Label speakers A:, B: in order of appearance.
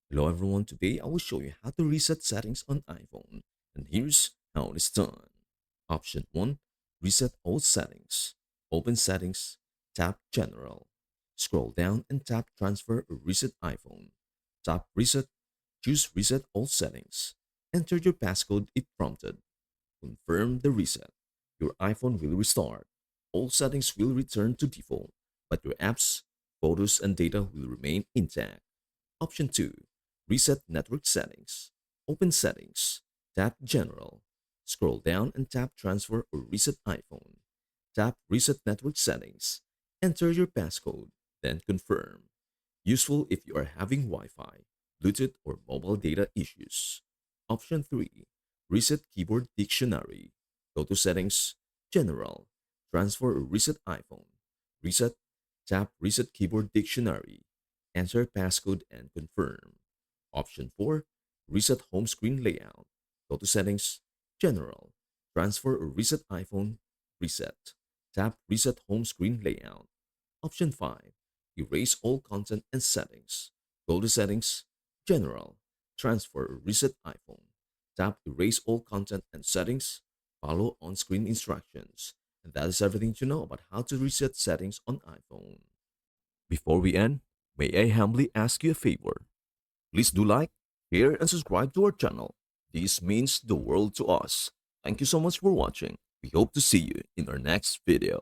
A: Hello everyone, today I will show you how to reset settings on iPhone. And here's how it is done. Option 1. Reset all settings. Open settings, tap General. Scroll down and tap Transfer or Reset iPhone. Tap Reset, choose Reset all settings. Enter your passcode if prompted. Confirm the reset. Your iPhone will restart. All settings will return to default, but your apps, photos, and data will remain intact. Option 2. Reset network settings. Open settings. Tap General. Scroll down and tap Transfer or Reset iPhone. Tap Reset network settings. Enter your passcode, then confirm. Useful if you are having Wi-Fi, Bluetooth, or mobile data issues. Option 3. Reset keyboard dictionary. Go to Settings, General. Transfer or Reset iPhone. Reset. Tap Reset keyboard dictionary. Enter passcode and confirm. Option 4. Reset home screen layout. Go to Settings, General. Transfer or Reset iPhone. Reset. Tap Reset home screen layout. Option 5. Erase all content and settings. Go to Settings, General. Transfer or Reset iPhone. Tap Erase all content and settings. Follow on-screen instructions. And that is everything to know about how to reset settings on iPhone. Before we end, may I humbly ask you a favor? Please do like, share, and subscribe to our channel. This means the world to us. Thank you so much for watching. We hope to see you in our next video.